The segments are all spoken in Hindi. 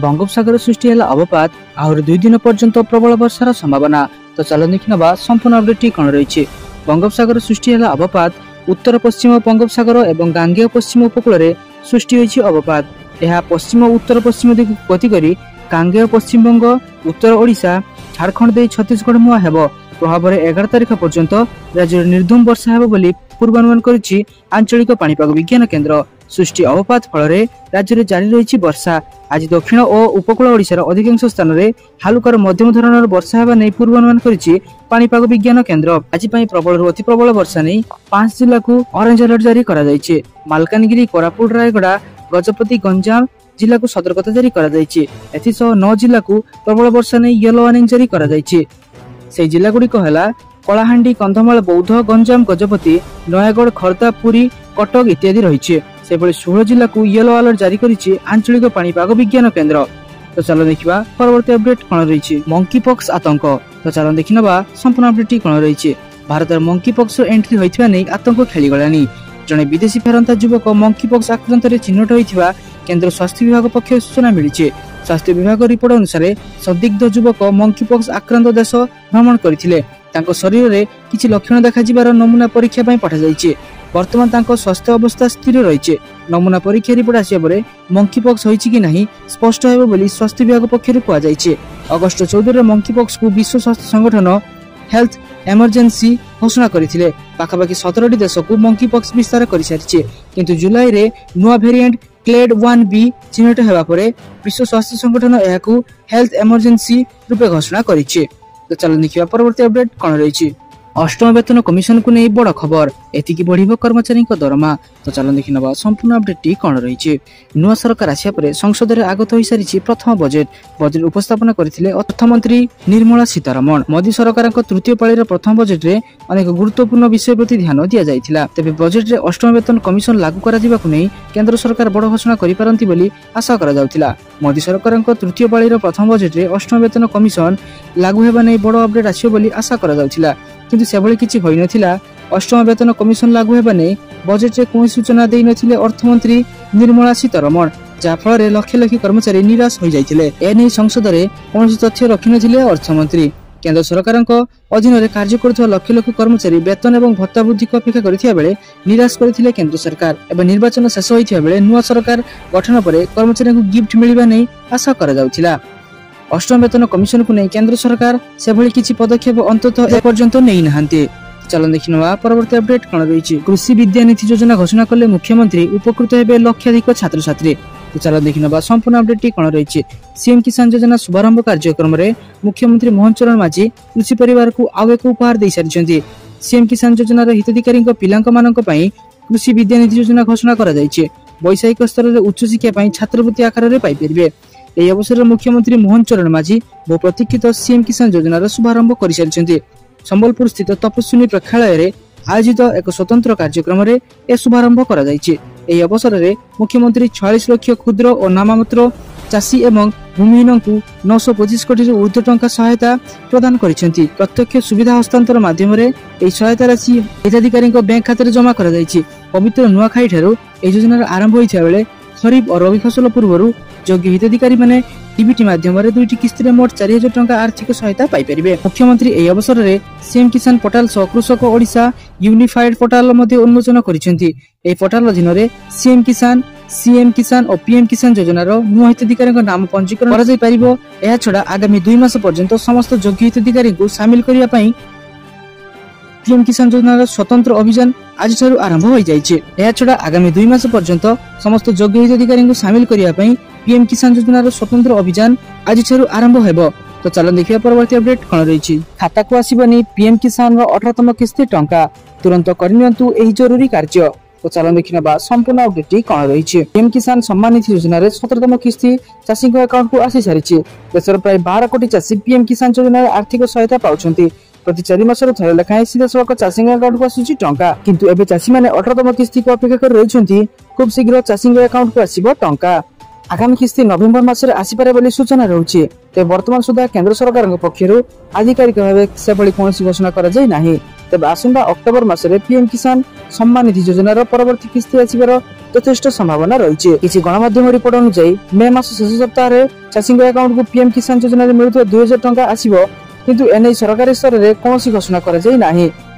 बंगोपसागर सृष्टि है अवपात आहरी 2 दिन पर्यंत प्रबल वर्षार संभावना। तो चलो देखा संपूर्ण अपडेट कौन रही। बंगोपसागर सृष्टि है अवपात उत्तर पश्चिम बंगोपसागर और गांगेय पश्चिम उपकूल में सृष्टि होती अवपात। यह पश्चिम उत्तर पश्चिम दिग गति करी गांगेय पश्चिम बंग उत्तर ओडिशा झारखंड दे छत्तीसगढ़ मुआ हेब। प्रभाव 11 तारिख पर्यंत राज्य निर्धूम वर्षा हेब बोली पूर्वानुमान करिछि आंचलिक पाणीपाग विज्ञान केन्द्र। सृष्टि अवपात फल राज्य में जारी रही वर्षा। आज दक्षिण और उपकूल ओडिशार अधिकांश स्थान में हालुकार मध्यम धरणर वर्षा हेबा नै पूर्वानुमान करिछि पाणीपाग विज्ञान केन्द्र। आज प्रबल अति प्रबल वर्षा नहीं 5 जिला को ऑरेंज अलर्ट जारी करा जायछि। मालकानगिरी कोरापुट रायगड़ा गजपति गंजाम जिला को सतर्कता जारी करा जायछि। एथिसह 9 जिला को प्रबल वर्षा नहीं येलो वार्निंग जारी करा जायछि। से जिला गुड़िक है कलाहांडी कंधमाल बौद्ध गंजाम गजपति नयागढ़ खर्दा पुरी कटक इत्यादि रही। से 16 जिला को येलो अलर्ट जारी करिछि आंचलिक पाणीपाग विज्ञान केन्द्र। तो चलो देखा परवर्ती अपडेट कौन रही। मंकी पॉक्स आतंक। तो चलो देखा संपूर्ण अपडेट कौन रही। भारत मंकी पॉक्स एंट्री होइथिबा नै आतंक खेलीगलानी। जड़े विदेशी फेरंता युवक मंकी पॉक्स आक्रांत चिन्हट होइथिबा केन्द्र स्वास्थ्य विभाग पक्ष सूचना मिली। स्वास्थ्य विभाग रिपोर्ट अनुसार संदिग्ध युवक मंकी पॉक्स आक्रांत देश भ्रमण करथिले। तांको शरीर में किछि लक्षण देखा जिबार नमूना परीक्षा पई पठा जायछि। वर्तमान तांको स्वास्थ्य अवस्था स्थिर रही। नमूना परीक्षा रिपोर्ट आसिया परे मंकी पॉक्स होइछि कि नहीं स्पष्ट हेबो बोली स्वास्थ्य विभाग पक्षरु कुआ जायछि। अगस्त 14 रे मंकी पॉक्स को विश्व स्वास्थ्य संगठन हेल्थ इमरजेंसी घोषणा करथिले। पाखापाखि 17 देश को मंकी पॉक्स विस्तार कर सारिछि। किंतु जुलाई रे नुआ वेरिएंट क्लेड 1B चिन्हट हेबा परे विश्व स्वास्थ्य संगठन एहाकू हेल्थ इमरजेंसी रूपे घोषणा करिछि। तो चलो देखिबा परवर्ती अपडेट कौन रही। अष्टम वेतन कमिशन को नहीं बड़ खबर एतिकी बढ़िबो कर्मचारी दरमा। तो चलो देखा संपूर्ण अपडेट कौन रही। नुआ सरकार आसिया परे संसद में आगत हो सारी प्रथम बजेट उपस्थापन करथिले अर्थमंत्री निर्मला सीतारमण। मोदी सरकार तृतीय पाळीर प्रथम बजेट रे अनेक गुरुत्वपूर्ण विषय प्रति ध्यान दिया जायथिला। तेबे बजेट रे अष्टम वेतन कमिशन लागू करा जिबाकु नै केंद्र सरकार बड़ घोषणा करि पारंती बोली आशा करा जाउथिला। मोदी सरकार तृतीय पाळीर प्रथम बजेट रे अष्टम वेतन कमिशन लागू हेबा नै बड़ अपडेट आसियो बोली आशा करा जाउथिला। किंतु सेभली किछि होई नथिला। अष्टम वेतन कमिशन लागू हेबा नै बजेट रे कोई सूचना देई नथिले अर्थमंत्री निर्मला सीतारमण, जा फल लक्ष लक्ष कर्मचारी निराश हो जाइथिले। एनै संसद रे कोनोसी तथ्य रखि नथिले अर्थमंत्री। केंद्र सरकार अधीन में कार्य करुवा लक्ष लक्ष कर्मचारी वेतन और भत्ता वृद्धि को अपेक्षा करथिया बेले निराश करथिले केंद्र सरकार। एवं निर्वाचन शेष होइथिया बेले नुआ सरकार गठन पर कर्मचारी को गिफ्ट मिलिबा नै आशा करा जाउथिला। अष्टम वेतन कमिशन को नहीं केंद्र सरकार सेभली किछि पदक्षेप अंततः एपर्यंत नै नाहंती। चलो देखिनवा परवर्ती अपडेट कौन रही। कृषि विद्यानीति योजना घोषणा कले मुख्यमंत्री उपकृत हेबे लक्षाधिक छात्र छात्री। तो चलो देखिनवा संपूर्ण अपडेट कौन रही। सीएम किसान योजना शुभारंभ कार्यक्रम में मुख्यमंत्री मोहन चरण माझी कृषि परिवार को आउ एक उपहार दे सारी। सीएम किसान योजनार हिताधिकारी पिलांक मानक पई कृषि विद्यानीति योजना घोषणा करा जायछि। वैषयिक स्तर में उच्च शिक्षा पई छात्रवृत्ति आकार में पाई परिबे। एही अवसर में मुख्यमंत्री मोहन चरण माझी बहु प्रतीक्षित सीएम किसान योजनार शुभारंभ कर सारी। संबलपुर स्थित तपस्विनी प्रेक्षालय रे आयोजित एक स्वतंत्र कार्यक्रम में यह शुभारंभ करा जायछि। एही अवसर में मुख्यमंत्री 46 लाख क्षुद्र और नाममात्र चाषी एवं भूमिहीन को 925 कोटी ऊर्ध्व टंका सहायता प्रदान करिसेंति। प्रत्यक्ष सुविधा हस्तांतर माध्यम रे एही सहायता राशि हिताधिकारी बैंक खाते जमा करा जायछि। पवित्र नुआखाई ठारू एही योजना आरंभ होइथिया बेले खरीफ और रबी फसल पूर्व योग्य हिताधिकारी माने डीबीटी माध्यम रे 2टी किस्ती मोट 4000 टंका आर्थिक सहायता पाई परिबे। मुख्यमंत्री एही अवसर रे सीएम किसान पोर्टल सह कृषक ओडिशा यूनिफाइड पोर्टल मध्ये उन्मोचन करिसेंति। एही पोर्टल अधीन रे सीएम किसान और पीएम किसान योजनार नुआ हिताधिकारी नाम पंजीकरण करा जाय परिबो। एहा छडा आगामी 2 मास पर्यंत समस्त योग्य हिताधिकारी को शामिल करिया पई पीएम किसान योजनार स्वतंत्र अभियान आज ठारू आरंभ हो जाइछे। एहा छडा आगामी 2 मास पर्यंत समस्त योग्य हिताधिकारी को शामिल करिया पई पीएम किसान योजनार स्वतंत्र अभियान आज ठारू आरंभ हेबो। तो चलो देखिया परवर्ती अपडेट कौन रही। खाता को आसीबनी पीएम किसान रो 18तम किस्ती टंका तुरंत करनियंतु एही जरूरी कार्य। तो चलो देखिनबा संपूर्ण अपडेट कौन रही। पीएम किसान सम्मान निधि योजना रे 17तम किस्ती चाषी अकाउंट को आसी सारिछि। देशर प्राय 12 कोटी चाषी पीएम किसान योजना आर्थिक सहायता पाउछंती। प्रति 4 मास थरे लेखाएं सीधा सड़क चाषी अकाउंट को आसुछि टंका। किंतु एबे चाषी माने 18तम किस्ती को अपेक्षा कर रहिछंती। खूब शीघ्र चाषी अकाउंट को आसीबो टंका। आगामी किस्ती नवेम्बर मास रे आसीपारे बोली सूचना रहउछि। ते वर्तमान सुधा केंद्र सरकार पक्षरु आधिकारिक भाबे सेभली कोनोसी घोषणा करा जाय नाही। तेज आसंता अक्टोबर मासरे पीएम किसान सम्मान निधि योजनार परवर्ती किस्ती आसबार यथेष्ट संभावना रही। किसी गणमाध्यम रिपोर्ट अनुसार मे मास शेष सप्ताह चाषी अकाउंट को पीएम किसान योजना मिलुवा 2000 टंका आसिबो, किंतु एने सरकारी स्तर में कौन घोषणा कर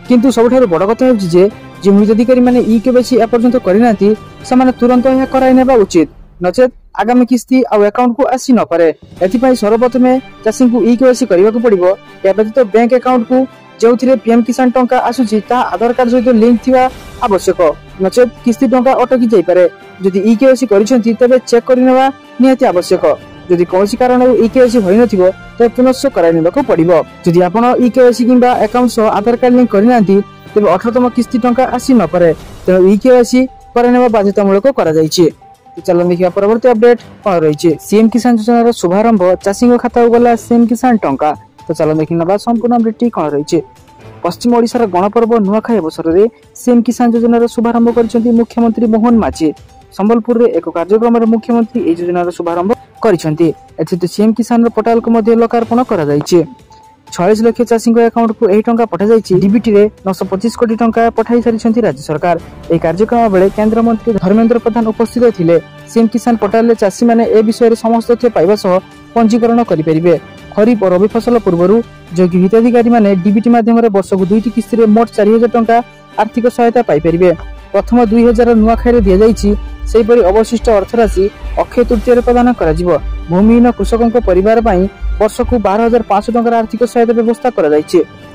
किंतु सबुठारु बड़ कथा होछि जे हिताधिकारी माने ई केवाईसी एपर्यंत करिनांती समान तुरंत यह कराइनेबा उचित, नचेत आगामी किस्ती आ अकाउंट को आसी न पारे। एथिपाई सर्वप्रथमे चाषी को ई केवाईसी करबा को पड़िबो। या व्यतीत बैंक अकाउंट को जोथिरे पीएम किसान टंका आसुची ता आधार कार्ड सहित लिंक थिबा आवश्यक, नचेत किस्ती टंका अटकी जाई पारे। जदि ई केवाईसी करिसेंती तबे चेक करिनेबा निहाती आवश्यक। जदि कौनसी कारण ई केवाईसी होई नथिबो तबे पुनश्च कराइनेबाको पड़िबो। जदि आपण ई केवाईसी किंबा अकाउंट सह आधार कार्ड लिंक करिनांती तबे 18तम किस्ती टंका आसी न पारे, तेणु ई केवाईसी कराइनेबा बाध्यतामूलक करा जायछि। चलो देखिए परवर्ती अपडेट कौन रही। सीएम किसान योजनार शुभारंभ चाषी खाता गला सीएम किसान टंका। तो चलो देखी ना संपूर्ण अपडेट कौन रही। पश्चिम ओडिशार गणपर्व नुआखाई अवसर में सीएम किसान योजनार शुभारंभ कर मुख्यमंत्री मोहन माझी। संबलपुर में एक कार्यक्रम मुख्यमंत्री यह योजनार शुभारंभ कर सीएम किसान पोर्टाल को लोकार्पण कर 46 लाख चाषी अकाउंट को यह टंका पठाई। डीबीटी रे 925 कोटी टंका पठाई सारी राज्य सरकार। यह कार्यक्रम बेले केंद्र मंत्री धर्मेंद्र प्रधान उपस्थित थे। सीएम किसान पोर्टाल रे चाषी माने ए विषय में समस्त तथ्य पाइबा सह पंजीकरण करेंगे। खरीफ और रबी फसल पूर्व योग्य हिताधिकारी माने डीबीटी माध्यम वर्ष को 2टी किस्ती में मोट 4000 टंका आर्थिक सहायता पाइपर। प्रथम 2000 नुआखाई दि जाइए, सेहीपरि अवशिष्ट अर्थराशि अक्षय तृतीय प्रदान कर भूमिहीन कृषकों परिवार वर्ष को 12,500 टंका आर्थिक सहायता व्यवस्था कर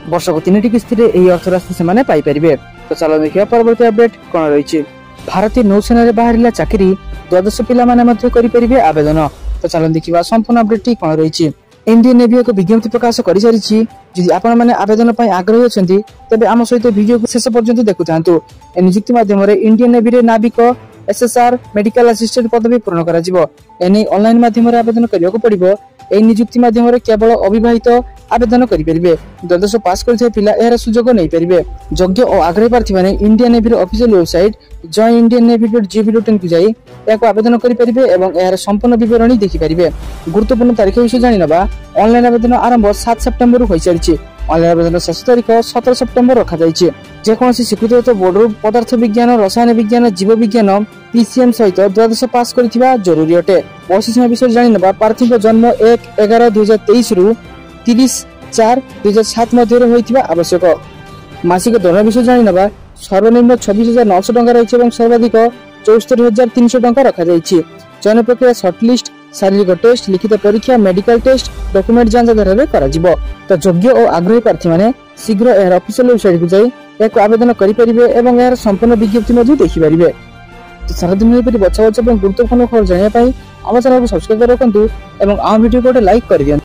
वर्ष को 3टी किस्ती में यही अर्थराशि से पाइपर। तो चलो देखिए परवर्ती अपडेट कौन रही। भारतीय नौसेना बाहर चाकरी 12 पिला करेंगे आवेदन। तो चलो देखा संपूर्ण अपडेट कौन रही। इंडियन नेवी एक विज्ञप्ति प्रकाश कर सारी। जदि आपण मैंने आवेदन आग्रही अच्छा तेज आम सहित वीडियो शेष पर्यंत देखु था। नियुक्ति माध्यम इंडियन नेवी नाविक एसएसआर मेडिकल असिस्टेंट पदवी पूर्ण कर ऑनलाइन माध्यम आवेदन करने को पड़ो। यह नियुक्ति माध्यम केवल अविवाहित आवेदन करेंगे। द्वादश पास कर पिला यार सुजोग नहीं पारे। योग्य और आग्रही प्रार्थी मैंने Indian navy official website joinindiannavy.gov.in को जाई आवेदन करेंगे और यार संपूर्ण विवरणी देखिपारे। गुरुत्वपूर्ण तारीख विषय जानी ना ऑनलाइन आवेदन आरंभ 7 सेप्टेम्बर हो सारी। ऑनलाइन आवेदन शेष तारीख 17 सेप्टेम्बर रखा जेकोसी स्वीकृत बोर्ड पदार्थ विज्ञान रसायन विज्ञान जीव विज्ञान पीसीएम सहित द्वादश पास करथिबा जरूरी अटे। वयस सीमा विषय जानी ना प्रार्थी जन्म 1/11/2023 रु 30/4/2007 मध्य होइथिबा आवश्यक। मासिक दरमहा विषय जानी ना सर्वनिम्न 26,900 टंका रही और सर्वाधिक 74,300 टंका रखा जायछि। चयन प्रक्रिया सर्टलिस्ट शारीरिक टेस्ट लिखित परीक्षा मेडिकल टेस्ट डॉक्यूमेंट जांच आधार करा जिवो। तो योग्य और आग्रही प्रार्थी माने शीघ्र यार ऑफिशियल वेबसाइट को जाई आवेदन करेंगे और यार संपूर्ण विज्ञप्ति देखिपारे। तो सारा दिन बचा बचा गुरुत्वपूर्ण खबर जानापी आम चैनल को सब्सक्राइब रखु और आम वीडियो को लाइक कर दियंतु।